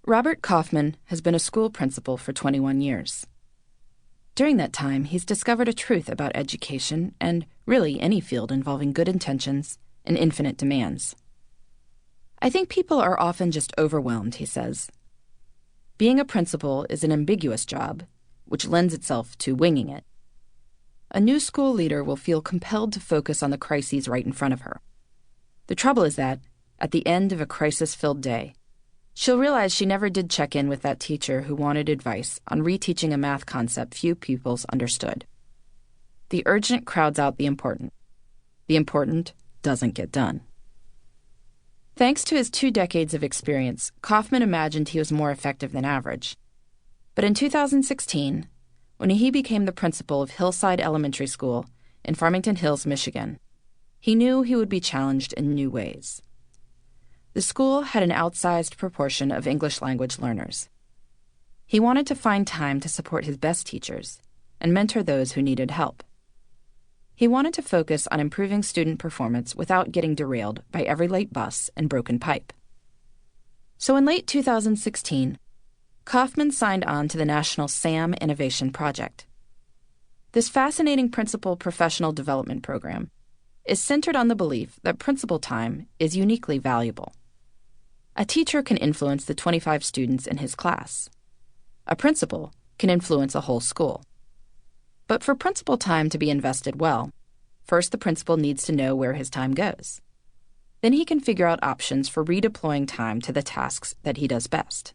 Robert Kaufman has been a school principal for 21 years. During that time, he's discovered a truth about education and really any field involving good intentions and infinite demands. I think people are often just overwhelmed, he says. Being a principal is an ambiguous job, which lends itself to winging it. A new school leader will feel compelled to focus on the crises right in front of her. The trouble is that, at the end of a crisis-filled day, she'll realize she never did check in with that teacher who wanted advice on reteaching a math concept few pupils understood. The urgent crowds out the important. The important doesn't get done. Thanks to his 2 decades of experience, Kaufman imagined he was more effective than average. But in 2016, when he became the principal of Hillside Elementary School in Farmington Hills, Michigan, he knew he would be challenged in new ways. The school had an outsized proportion of English language learners. He wanted to find time to support his best teachers and mentor those who needed help. He wanted to focus on improving student performance without getting derailed by every late bus and broken pipe. So in late 2016, Kaufman signed on to the National SAM Innovation Project. This fascinating principal professional development program is centered on the belief that principal time is uniquely valuable. A teacher can influence the 25 students in his class. A principal can influence a whole school. But for principal time to be invested well, first the principal needs to know where his time goes. Then he can figure out options for redeploying time to the tasks that he does best.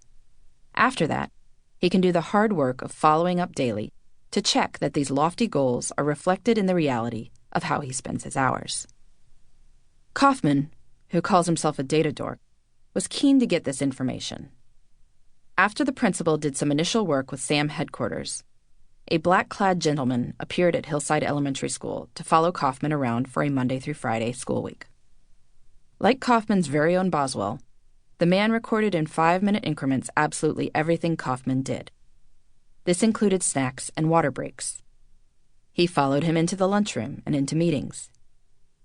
After that, he can do the hard work of following up daily to check that these lofty goals are reflected in the reality of how he spends his hours. Kaufman, who calls himself a data dork, was keen to get this information. After the principal did some initial work with SAM headquarters, a black-clad gentleman appeared at Hillside Elementary School to follow Kaufman around for a Monday through Friday school week. Like Kaufman's very own Boswell, the man recorded in 5-minute increments absolutely everything Kaufman did. This included snacks and water breaks. He followed him into the lunchroom and into meetings.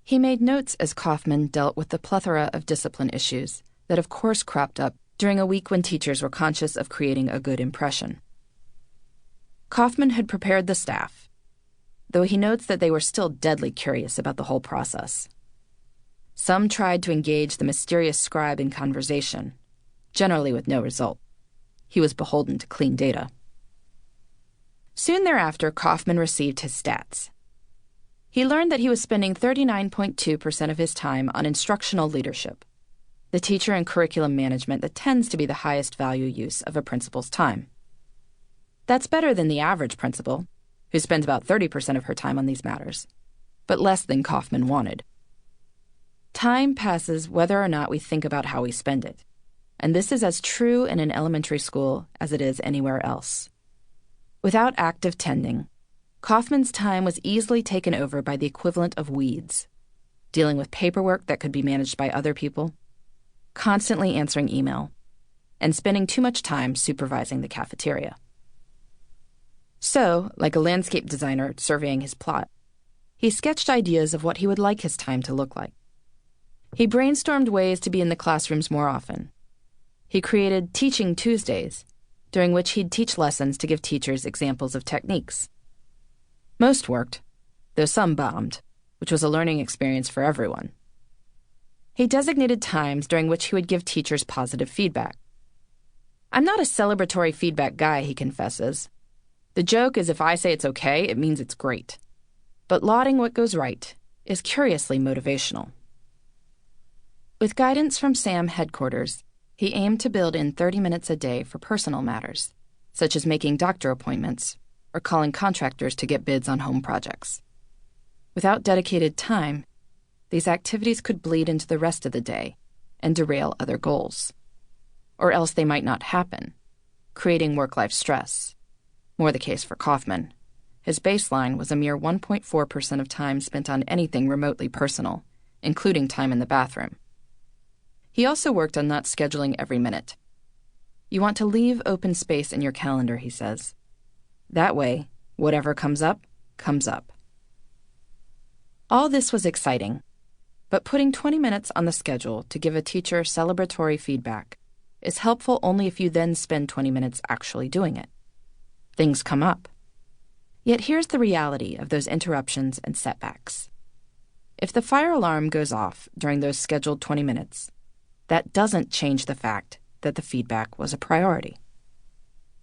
He made notes as Kaufman dealt with the plethora of discipline issues that of course cropped up during a week when teachers were conscious of creating a good impression. Kaufman had prepared the staff, though he notes that they were still deadly curious about the whole process. Some tried to engage the mysterious scribe in conversation, generally with no result. He was beholden to clean data. Soon thereafter, Kaufman received his stats. He learned that he was spending 39.2% of his time on instructional leadership, the teacher and curriculum management that tends to be the highest value use of a principal's time. That's better than the average principal, who spends about 30% of her time on these matters, but less than Kaufman wanted. Time passes whether or not we think about how we spend it, and this is as true in an elementary school as it is anywhere else. Without active tending, Kaufman's time was easily taken over by the equivalent of weeds, dealing with paperwork that could be managed by other people, constantly answering email, and spending too much time supervising the cafeteria. So, like a landscape designer surveying his plot, he sketched ideas of what he would like his time to look like. He brainstormed ways to be in the classrooms more often. He created Teaching Tuesdays, during which he'd teach lessons to give teachers examples of techniques. Most worked, though some bombed, which was a learning experience for everyone. He designated times during which he would give teachers positive feedback. "I'm not a celebratory feedback guy," he confesses. "The joke is if I say it's okay, it means it's great. But lauding what goes right is curiously motivational." With guidance from SAM headquarters, he aimed to build in 30 minutes a day for personal matters, such as making doctor appointments or calling contractors to get bids on home projects. Without dedicated time, these activities could bleed into the rest of the day and derail other goals. Or else they might not happen, creating work-life stress. More the case for Kaufman. His baseline was a mere 1.4% of time spent on anything remotely personal, including time in the bathroom. He also worked on not scheduling every minute. You want to leave open space in your calendar, he says. That way, whatever comes up, comes up. All this was exciting, but putting 20 minutes on the schedule to give a teacher celebratory feedback is helpful only if you then spend 20 minutes actually doing it. Things come up. Yet here's the reality of those interruptions and setbacks. If the fire alarm goes off during those scheduled 20 minutes, that doesn't change the fact that the feedback was a priority.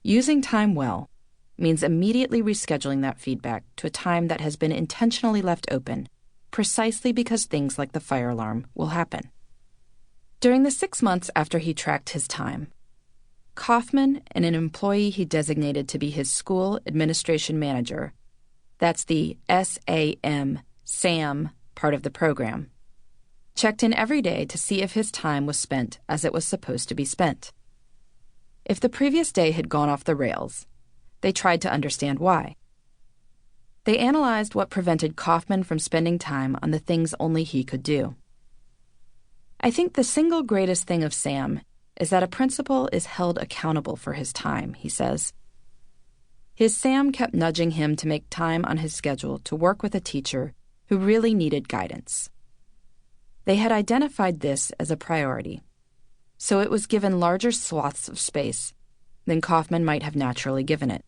Using time well means immediately rescheduling that feedback to a time that has been intentionally left open, precisely because things like the fire alarm will happen. During the 6 months after he tracked his time, Kaufman and an employee he designated to be his school administration manager, that's the SAM part of the program, checked in every day to see if his time was spent as it was supposed to be spent. If the previous day had gone off the rails, they tried to understand why. They analyzed what prevented Kaufman from spending time on the things only he could do. I think the single greatest thing of Sam is that a principal is held accountable for his time, he says. His Sam kept nudging him to make time on his schedule to work with a teacher who really needed guidance. They had identified this as a priority, so it was given larger swaths of space than Kaufman might have naturally given it.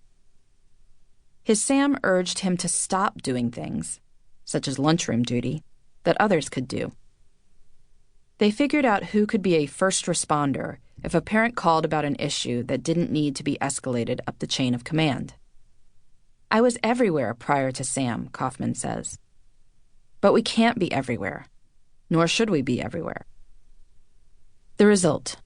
His Sam urged him to stop doing things, such as lunchroom duty, that others could do. They figured out who could be a first responder if a parent called about an issue that didn't need to be escalated up the chain of command. I was everywhere prior to Sam, Kaufman says. But we can't be everywhere, nor should we be everywhere. The result: